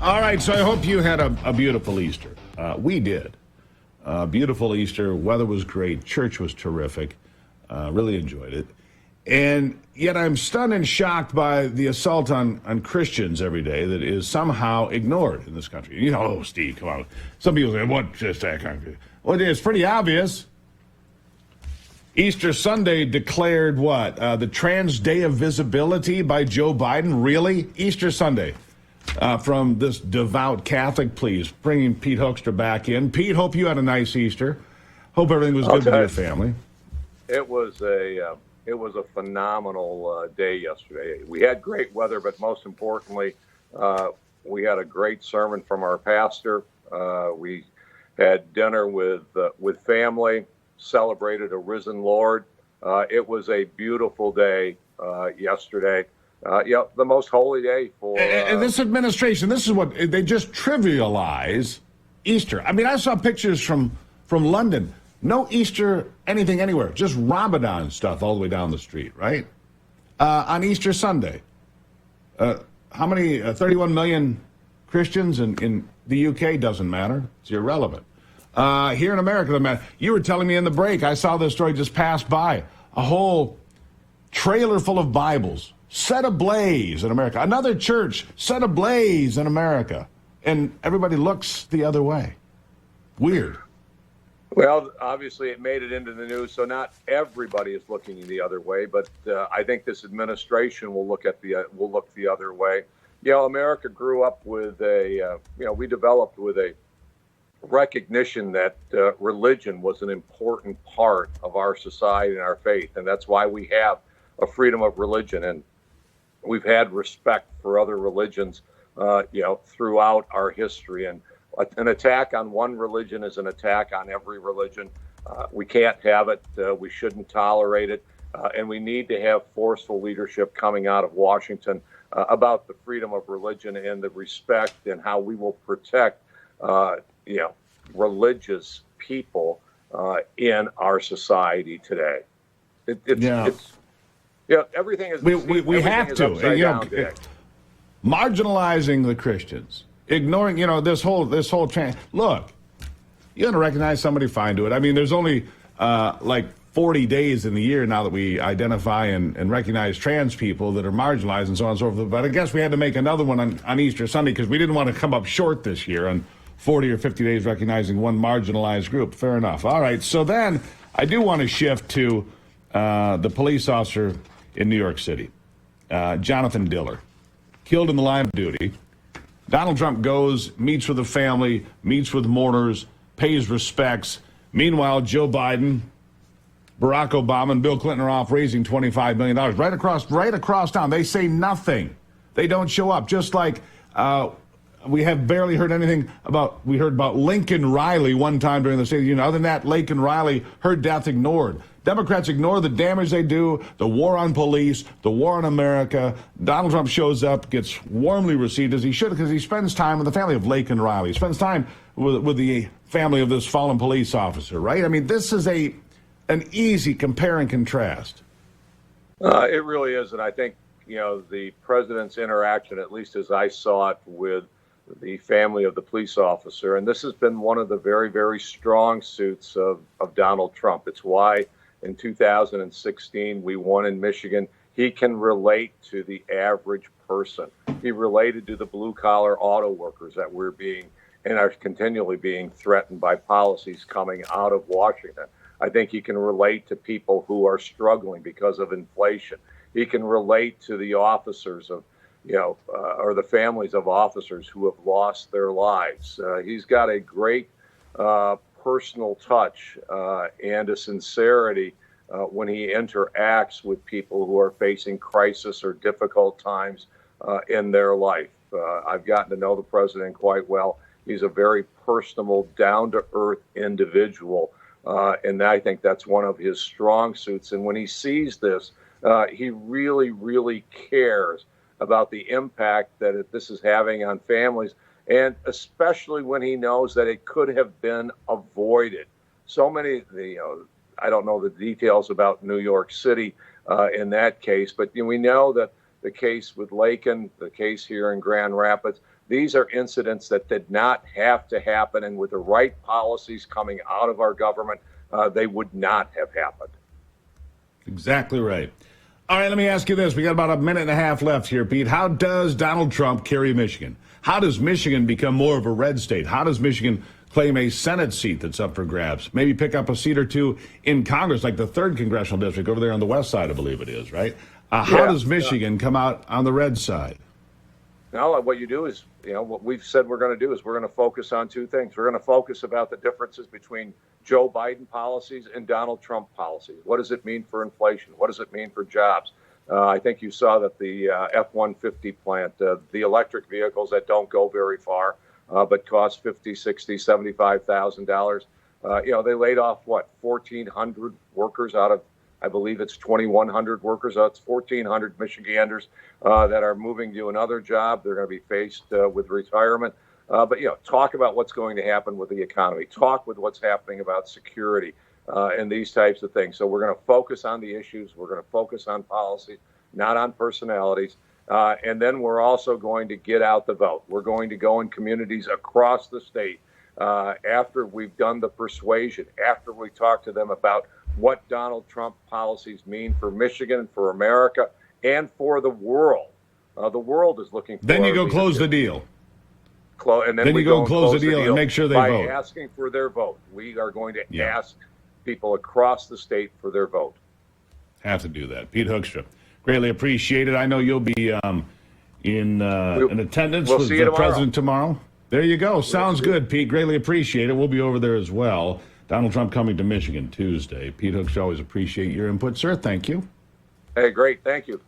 All right, so I hope you had a beautiful Easter. We did. Beautiful Easter. Weather was great. Church was terrific. Really enjoyed it. And yet I'm stunned and shocked by the assault on Christians every day that is somehow ignored in this country. You know, oh, Steve, come on. Some people say, what just that country? Well, it's pretty obvious. Easter Sunday declared what? The Trans Day of Visibility by Joe Biden? Really? Easter Sunday. From this devout Catholic, please, bringing Pete Hoekstra back in. Pete, hope you had a nice Easter. Hope everything was good with your family. It was a phenomenal day yesterday. We had great weather, but most importantly, we had a great sermon from our pastor. We had dinner with family, celebrated a risen Lord. It was a beautiful day yesterday. The most holy day for... And this administration, this is what, they just trivialize Easter. I mean, I saw pictures from London. No Easter anything anywhere, just Ramadan stuff all the way down the street, right? On Easter Sunday. How many, 31 million Christians in the UK? Doesn't matter. It's irrelevant. Here in America, doesn't matter. You were telling me in the break, I saw this story just pass by. A whole trailer full of Bibles set ablaze in America. Another church set ablaze in America. And everybody looks the other way. Weird. Well, obviously it made it into the news, so not everybody is looking the other way, but I think this administration will look the other way. You know, America grew up with we developed with a recognition that religion was an important part of our society and our faith, and that's why we have a freedom of religion, and we've had respect for other religions, throughout our history. And an attack on one religion is an attack on every religion. We can't have it. We shouldn't tolerate it. And we need to have forceful leadership coming out of Washington about the freedom of religion and the respect and how we will protect, religious people in our society today. Everything is. We have to. Marginalizing the Christians. Ignoring, this whole look, you got to recognize somebody, fine, do it. I mean, there's only 40 days in the year now that we identify and recognize trans people that are marginalized and so on and so forth. But I guess we had to make another one on Easter Sunday because we didn't want to come up short this year on 40 or 50 days recognizing one marginalized group. Fair enough. All right. So then I do want to shift to the police officer in New York City, Jonathan Diller, killed in the line of duty. Donald Trump goes, meets with the family, meets with mourners, pays respects. Meanwhile, Joe Biden, Barack Obama, and Bill Clinton are off raising $25 million right across town. They say nothing. They don't show up. Just like we have barely heard anything about. We heard about Lincoln Riley one time during the State of the Union. Other than that, Lincoln Riley, her death ignored. Democrats ignore the damage they do, the war on police, the war on America. Donald Trump shows up, gets warmly received as he should, because he spends time with the family of Lincoln Riley. He spends time with the family of this fallen police officer, right? I mean, this is an easy compare and contrast. It really is, and I think, the president's interaction, at least as I saw it with the family of the police officer, and this has been one of the very, very strong suits of Donald Trump. It's why in 2016 we won in Michigan. He can relate to the average person. He related to the blue-collar auto workers that we're being and are continually being threatened by policies coming out of Washington. I think he can relate to people who are struggling because of inflation. He can relate to the officers of, or the families of officers who have lost their lives. He's got a great personal touch and a sincerity when he interacts with people who are facing crisis or difficult times in their life. I've gotten to know the president quite well. He's a very personable, down-to-earth individual, and I think that's one of his strong suits. And when he sees this, he really, really cares about the impact that this is having on families, and especially when he knows that it could have been avoided. So many, I don't know the details about New York City in that case, but we know that the case with Lakin, the case here in Grand Rapids, These are incidents that did not have to happen, and with the right policies coming out of our government, they would not have happened. Exactly right. All right, let me ask you this. We got about a minute and a half left here, Pete. How does Donald Trump carry Michigan? How does Michigan become more of a red state? How does Michigan claim a Senate seat that's up for grabs? Maybe pick up a seat or two in Congress, like the 3rd Congressional District over there on the west side, I believe it is, right? How does Michigan come out on the red side? Now, what you do is, what we've said we're going to do is we're going to focus on two things. We're going to focus about the differences between Joe Biden policies and Donald Trump policies. What does it mean for inflation? What does it mean for jobs? I think you saw that the F-150 plant, the electric vehicles that don't go very far, but cost $50,000, $60,000, $75,000. They laid off, 1,400 workers out of, I believe it's 2,100 workers. That's 1,400 Michiganders that are moving to another job. They're going to be faced with retirement. But talk about what's going to happen with the economy. Talk with what's happening about security and these types of things. So we're going to focus on the issues. We're going to focus on policy, not on personalities. And then we're also going to get out the vote. We're going to go in communities across the state after we've done the persuasion, after we talk to them about what Donald Trump policies mean for Michigan, for America, and for the world. The world is looking for. Then you go close the deal. And then we you go close the deal and make sure they vote. By asking for their vote. We are going to ask people across the state for their vote. Have to do that. Pete Hoekstra, greatly appreciated. I know you'll be in attendance with the president tomorrow. There you go. Sounds good, Pete. Greatly appreciate it. We'll be over there as well. Donald Trump coming to Michigan Tuesday. Pete Hoekstra, always appreciate your input, sir. Thank you. Hey, great. Thank you.